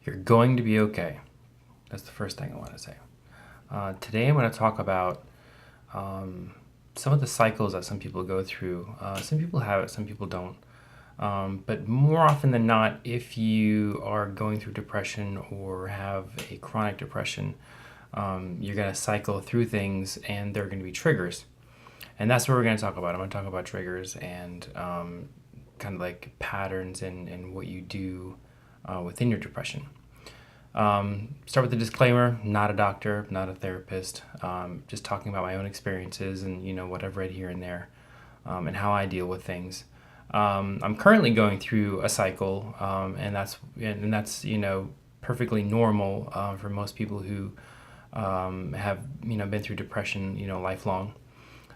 You're going to be okay. That's the first thing I want to say. Today I'm going to talk about some of the cycles that some people go through. Some people have it, some people don't. But more often than not, if you are going through depression or have a chronic depression, you're going to cycle through things and there are going to be triggers. And that's what we're going to talk about. I'm going to talk about triggers and kind of like patterns and what you do within your depression. Start with the disclaimer: not a doctor, not a therapist. Just talking about my own experiences and what I've read here and there, and how I deal with things. I'm currently going through a cycle, and that's perfectly normal for most people who have been through depression lifelong.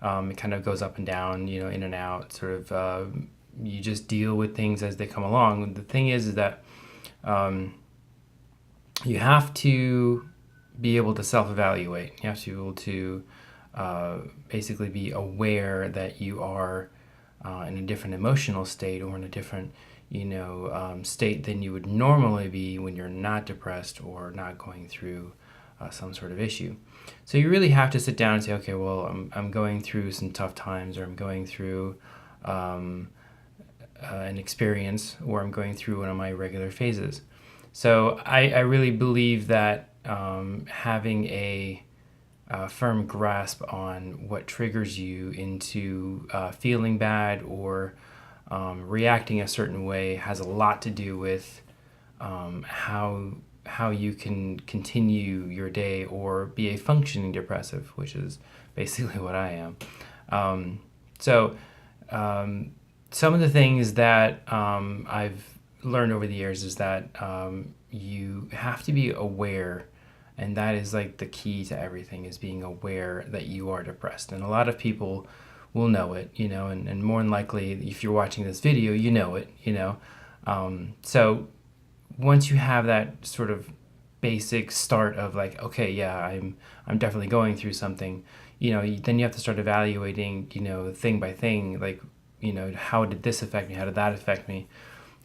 It kind of goes up and down, in and out. Sort of, you just deal with things as they come along. The thing is that you have to be able to self-evaluate. You have to be able to basically be aware that you are in a different emotional state or in a different, state than you would normally be when you're not depressed or not going through some sort of issue. So you really have to sit down and say, okay, well, I'm going through some tough times, or I'm going through an experience, or I'm going through one of my regular phases. So I really believe that having a firm grasp on what triggers you into feeling bad or reacting a certain way has a lot to do with how you can continue your day or be a functioning depressive, which is basically what I am. So some of the things that I've learned over the years is that you have to be aware, and that is like the key to everything, is being aware that you are depressed. And a lot of people will know it, and more than likely, if you're watching this video, you know it, so once you have that sort of basic start of like, okay, yeah, I'm definitely going through something, then you have to start evaluating, thing by thing, like, how did this affect me? How did that affect me?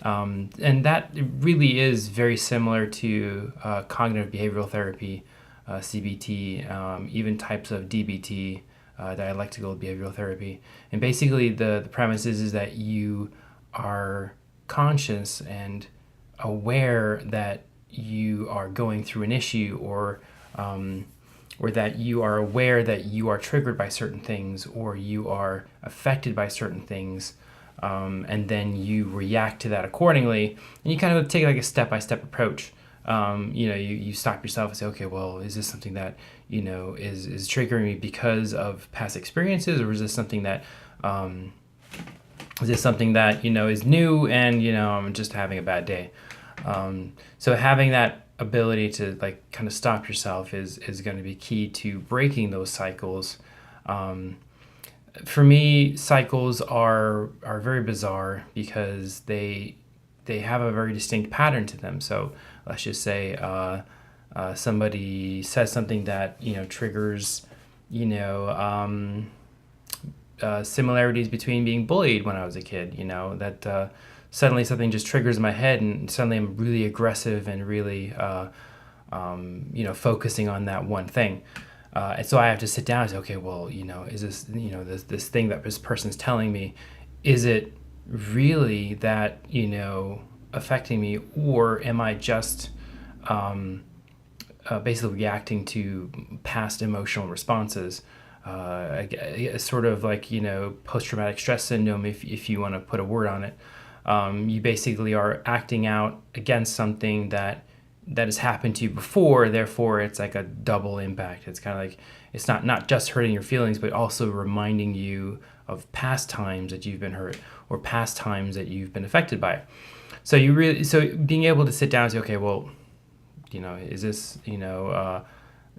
And that really is very similar to cognitive behavioral therapy, CBT, even types of DBT, dialectical behavioral therapy. And basically the premise is that you are conscious and aware that you are going through an issue, or that you are aware that you are triggered by certain things, or you are affected by certain things, and then you react to that accordingly, and you kind of take like a step-by-step approach. You stop yourself and say, okay, well, is this something that is triggering me because of past experiences, or is this something that is new, and I'm just having a bad day. So having that ability to like kind of stop yourself is going to be key to breaking those cycles. For me, cycles are very bizarre because they have a very distinct pattern to them. So let's just say somebody says something that triggers similarities between being bullied when I was a kid. That suddenly something just triggers my head, and suddenly I'm really aggressive and really focusing on that one thing. And so I have to sit down and say, okay, well, is this, this thing that this person's telling me, is it really that, affecting me, or am I just basically reacting to past emotional responses? Sort of like, post-traumatic stress syndrome, if you want to put a word on it. You basically are acting out against something that has happened to you before, therefore it's like a double impact. It's kind of like, it's not just hurting your feelings, but also reminding you of past times that you've been hurt, or past times that you've been affected by it. So being able to sit down and say, okay, well, is this,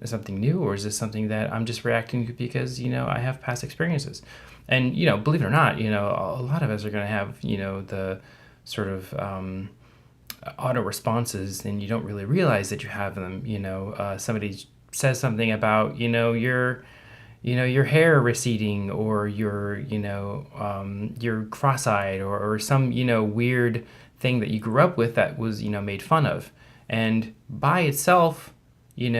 something new, or is this something that I'm just reacting to because, I have past experiences? And, believe it or not, a lot of us are going to have, the sort of auto responses, and you don't really realize that you have them. Somebody says something about, your hair receding, or you're cross-eyed, or some, weird thing that you grew up with that was, made fun of. And by itself, you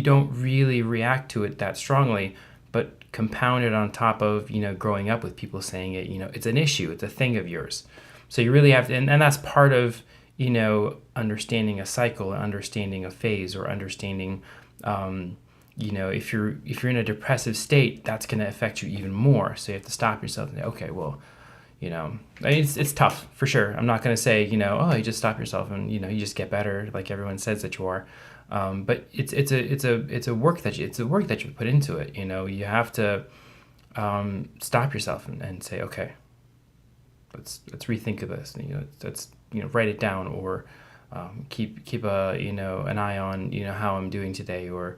don't really react to it that strongly, but compounded on top of, growing up with people saying it, it's an issue, it's a thing of yours. So you really have to, and that's part of, understanding a cycle, understanding a phase, or understanding, if you're in a depressive state, that's going to affect you even more. So you have to stop yourself and say, okay, well, it's tough for sure. I'm not going to say, oh, you just stop yourself and, you just get better like everyone says that you are. But it's a work that you put into it. You have to stop yourself and say, okay, let's rethink of this. Let's write it down, or keep an eye on how I'm doing today, or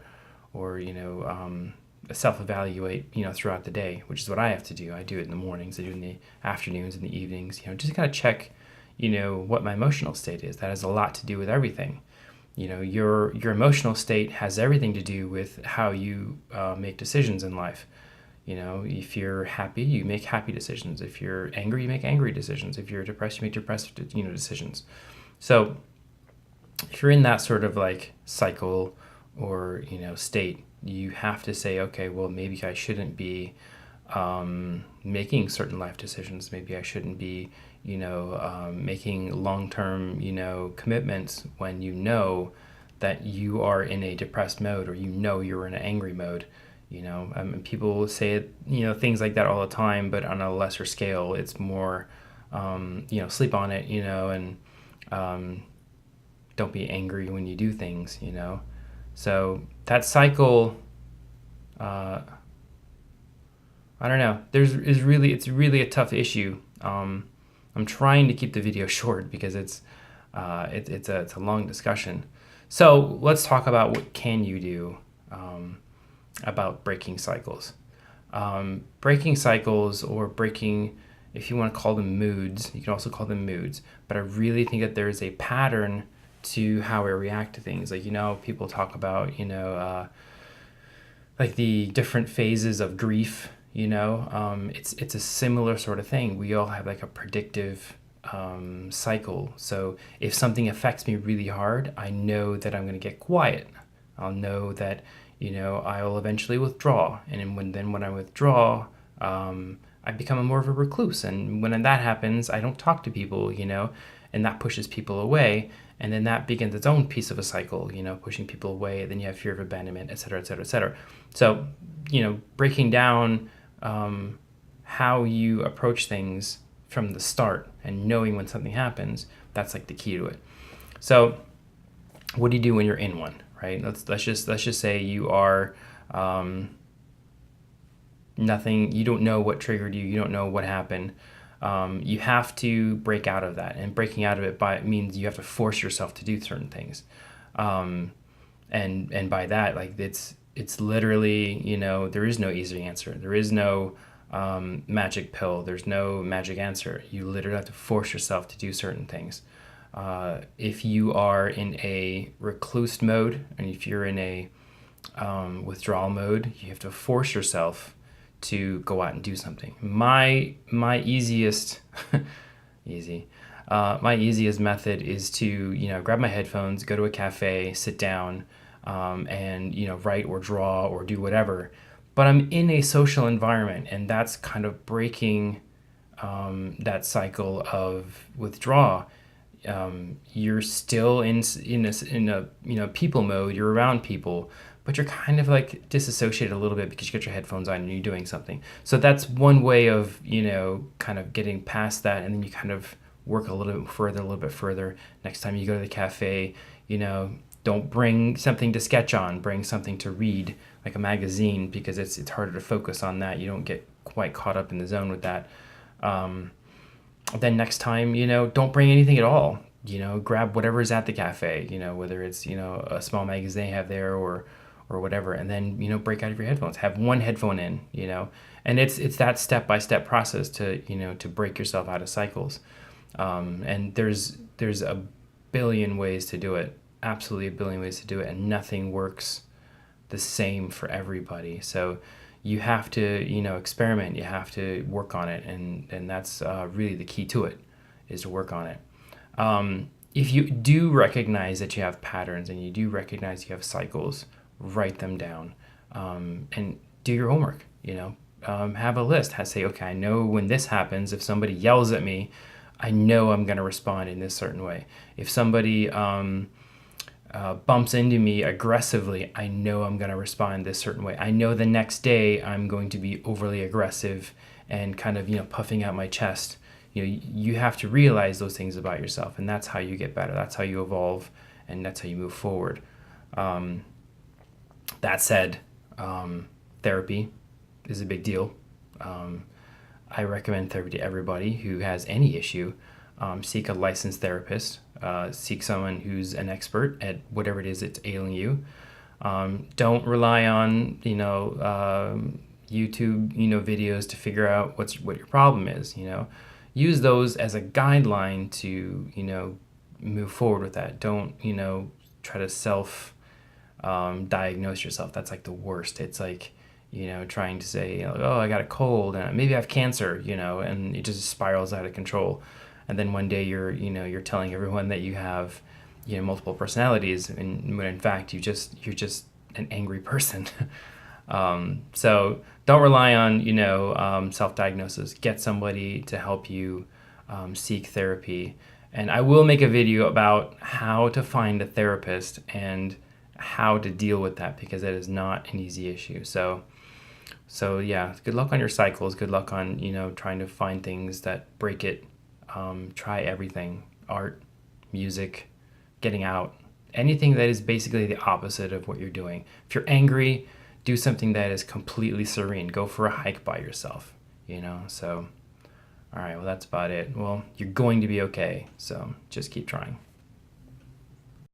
self-evaluate throughout the day, which is what I have to do. I do it in the mornings, I do it in the afternoons and the evenings. Just kind of check what my emotional state is. That has a lot to do with everything. Your emotional state has everything to do with how you make decisions in life. If you're happy, you make happy decisions. If you're angry, you make angry decisions. If you're depressed, you make depressed decisions. So if you're in that sort of like cycle or state, you have to say, okay, well, maybe I shouldn't be making certain life decisions. Maybe I shouldn't be making long-term commitments when that you are in a depressed mode, or you're in an angry mode. People say it, things like that all the time, but on a lesser scale. It's more sleep on it, and don't be angry when you do things. So that cycle, I don't know. It's really a tough issue. I'm trying to keep the video short because it's a long discussion. So let's talk about what can you do about breaking cycles. Breaking cycles, or breaking, if you want to call them moods, you can also call them moods. But I really think that there is a pattern to how we react to things. Like, people talk about, like the different phases of grief, it's a similar sort of thing. We all have like a predictive cycle. So if something affects me really hard, I know that I'm going to get quiet. I'll know that, I'll eventually withdraw. And when I withdraw, I become more of a recluse. And when that happens, I don't talk to people, and that pushes people away. And then that begins its own piece of a cycle, pushing people away. Then you have fear of abandonment, et cetera, et cetera, et cetera. So, breaking down how you approach things from the start and knowing when something happens, that's like the key to it. So what do you do when you're in one, right? Let's just say you are nothing, you don't know what triggered you, you don't know what happened. You have to break out of that, and breaking out of it means you have to force yourself to do certain things. And by that, like it's literally, there is no easy answer. There is no magic pill. There's no magic answer. You literally have to force yourself to do certain things. If you are in a recluse mode, and if you're in a withdrawal mode, you have to force yourself to go out and do something. My easiest my easiest method is to grab my headphones, go to a cafe, sit down, and write or draw or do whatever. But I'm in a social environment, and that's kind of breaking that cycle of withdrawal. You're still in a people mode. You're around people, but you're kind of like disassociated a little bit because you got your headphones on and you're doing something. So that's one way of kind of getting past that, and then you kind of work a little bit further. Next time you go to the cafe, don't bring something to sketch on. Bring something to read, like a magazine, because it's harder to focus on that. You don't get quite caught up in the zone with that. Then next time, don't bring anything at all. Grab whatever's at the cafe, whether it's, a small magazine they have there or whatever, and then, break out of your headphones. Have one headphone in, and it's that step-by-step process to, to break yourself out of cycles. And there's a billion ways to do it, absolutely a billion ways to do it, and nothing works the same for everybody. So you have to, experiment, you have to work on it, and that's really the key to it, is to work on it. if you do recognize that you have patterns and you do recognize you have cycles, write them down, and do your homework. Have a list. Say, okay, I know when this happens, if somebody yells at me, I know I'm going to respond in this certain way. If somebody bumps into me aggressively, I know I'm going to respond this certain way. I know the next day I'm going to be overly aggressive and kind of, puffing out my chest. You have to realize those things about yourself, and that's how you get better. That's how you evolve, and that's how you move forward. That said, therapy is a big deal. I recommend therapy to everybody who has any issue. Seek a licensed therapist. Seek someone who's an expert at whatever it is that's ailing you. Don't rely on YouTube videos to figure out what your problem is. Use those as a guideline to move forward with that. Don't try to self diagnose yourself. That's like the worst. It's like trying to say, oh, I got a cold and maybe I have cancer, and it just spirals out of control. And then one day you're telling everyone that you have, multiple personalities, and when in fact you're just an angry person. So don't rely on, self-diagnosis. Get somebody to help you seek therapy. And I will make a video about how to find a therapist and how to deal with that, because it is not an easy issue. So yeah, good luck on your cycles. Good luck on, trying to find things that break it. Try everything: art, music, getting out, anything that is basically the opposite of what you're doing. If you're angry, do something that is completely serene. Go for a hike by yourself, So, all right, well, that's about it. Well, you're going to be okay. So just keep trying.